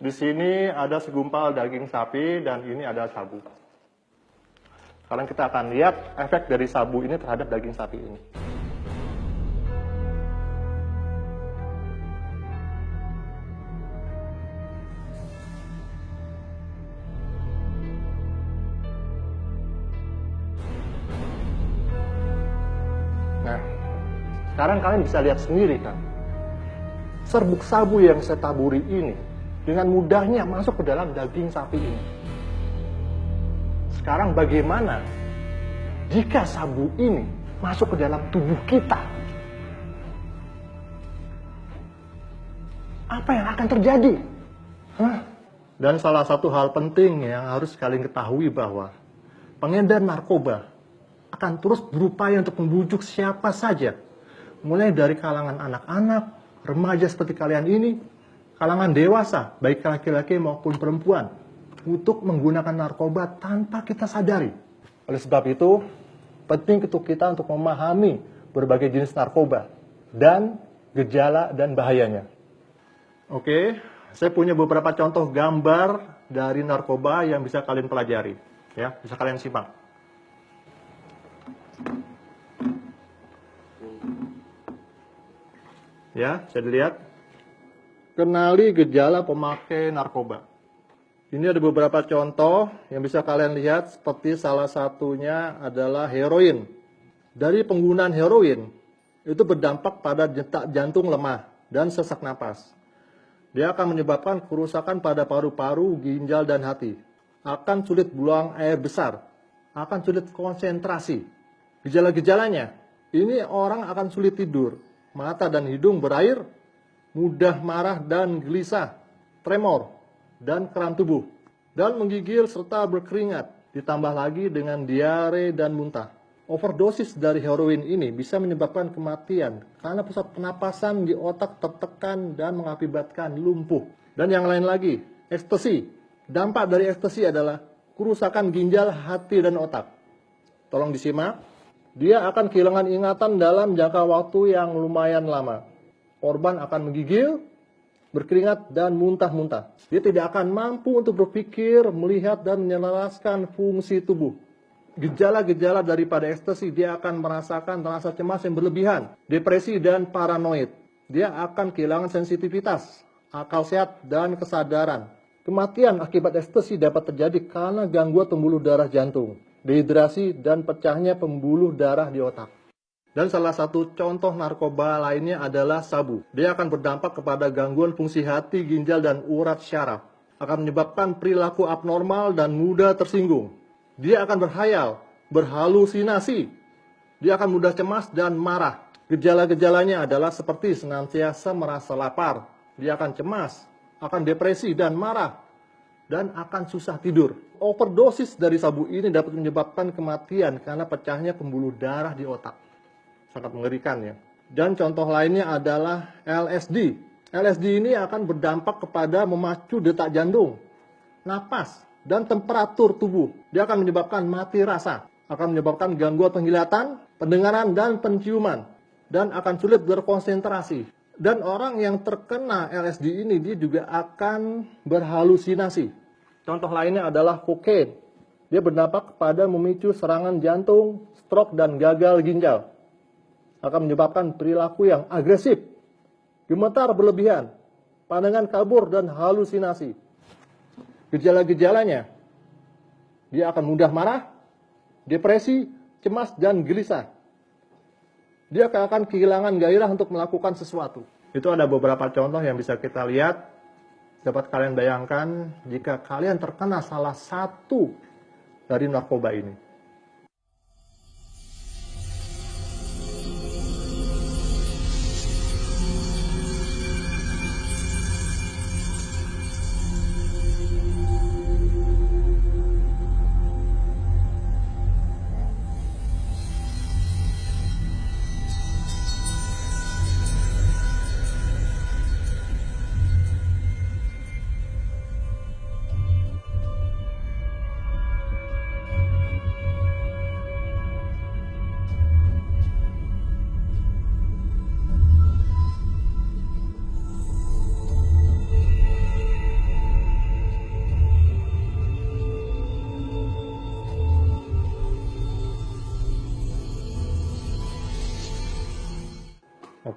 Di sini ada segumpal daging sapi dan ini ada sabu. Sekarang kita akan lihat efek dari sabu ini terhadap daging sapi ini. Nah, sekarang kalian bisa lihat sendiri kan, serbuk sabu yang saya taburi ini dengan mudahnya masuk ke dalam daging sapi ini. Sekarang bagaimana jika sabu ini masuk ke dalam tubuh kita? Apa yang akan terjadi? Dan salah satu hal penting yang harus kalian ketahui bahwa pengedar narkoba akan terus berupaya untuk membujuk siapa saja, mulai dari kalangan anak-anak, remaja seperti kalian ini, kalangan dewasa, baik laki-laki maupun perempuan, untuk menggunakan narkoba tanpa kita sadari. Oleh sebab itu, penting untuk kita untuk memahami berbagai jenis narkoba dan gejala dan bahayanya. Oke, saya punya beberapa contoh gambar dari narkoba yang bisa kalian pelajari, ya, bisa kalian simak. Ya, bisa dilihat. Kenali gejala pemakai narkoba. Ini ada beberapa contoh yang bisa kalian lihat, seperti salah satunya adalah heroin. Dari penggunaan heroin, itu berdampak pada detak jantung lemah dan sesak napas. Dia akan menyebabkan kerusakan pada paru-paru, ginjal, dan hati. Akan sulit buang air besar, akan sulit konsentrasi. Gejala-gejalanya, ini orang akan sulit tidur, mata dan hidung berair, mudah marah dan gelisah, tremor, dan kram tubuh, dan menggigil serta berkeringat, ditambah lagi dengan diare dan muntah. Overdosis dari heroin ini bisa menyebabkan kematian karena pusat penapasan di otak tertekan dan mengakibatkan lumpuh. Dan yang lain lagi, ekstasi. Dampak dari ekstasi adalah kerusakan ginjal, hati, dan otak. Tolong disimak. Dia akan kehilangan ingatan dalam jangka waktu yang lumayan lama. Korban akan menggigil, berkeringat, dan muntah-muntah. Dia tidak akan mampu untuk berpikir, melihat, dan menyelaraskan fungsi tubuh. Gejala-gejala daripada ekstasi, dia akan merasakan rasa cemas yang berlebihan, depresi, dan paranoid. Dia akan kehilangan sensitivitas, akal sehat, dan kesadaran. Kematian akibat ekstasi dapat terjadi karena gangguan pembuluh darah jantung, dehidrasi, dan pecahnya pembuluh darah di otak. Dan salah satu contoh narkoba lainnya adalah sabu. Dia akan berdampak kepada gangguan fungsi hati, ginjal, dan urat syaraf. Akan menyebabkan perilaku abnormal dan mudah tersinggung. Dia akan berhayal, berhalusinasi. Dia akan mudah cemas dan marah. Gejala-gejalanya adalah seperti senantiasa merasa lapar. Dia akan cemas, akan depresi dan marah, dan akan susah tidur. Overdosis dari sabu ini dapat menyebabkan kematian karena pecahnya pembuluh darah di otak. Sangat mengerikan ya. Dan contoh lainnya adalah LSD. LSD ini akan berdampak kepada memacu detak jantung, napas, dan temperatur tubuh. Dia akan menyebabkan mati rasa, akan menyebabkan gangguan penglihatan, pendengaran, dan penciuman, dan akan sulit berkonsentrasi. Dan orang yang terkena LSD ini, dia juga akan berhalusinasi. Contoh lainnya adalah kokain. Dia berdampak kepada memicu serangan jantung, stroke, dan gagal ginjal. Akan menyebabkan perilaku yang agresif, gemetar berlebihan, pandangan kabur, dan halusinasi. Gejala-gejalanya, dia akan mudah marah, depresi, cemas, dan gelisah. Dia akan kehilangan gairah untuk melakukan sesuatu. Itu ada beberapa contoh yang bisa kita lihat. Dapat kalian bayangkan jika kalian terkena salah satu dari narkoba ini.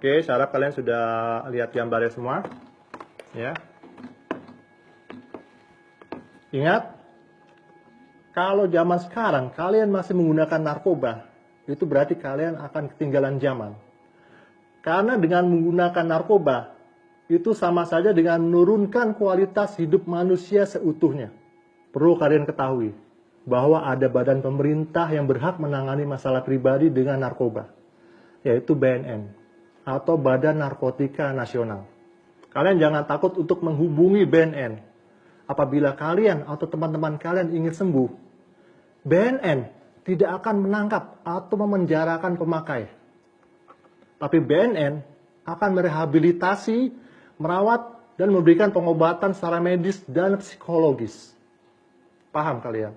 Oke, saya harap kalian sudah lihat gambarnya semua. Ya. Ingat, kalau zaman sekarang kalian masih menggunakan narkoba, itu berarti kalian akan ketinggalan zaman. Karena dengan menggunakan narkoba, itu sama saja dengan menurunkan kualitas hidup manusia seutuhnya. Perlu kalian ketahui bahwa ada badan pemerintah yang berhak menangani masalah pribadi dengan narkoba, yaitu BNN, atau Badan Narkotika Nasional. Kalian jangan takut untuk menghubungi BNN. Apabila kalian atau teman-teman kalian ingin sembuh, BNN tidak akan menangkap atau memenjarakan pemakai. Tapi BNN akan merehabilitasi, merawat, dan memberikan pengobatan secara medis dan psikologis. Paham kalian?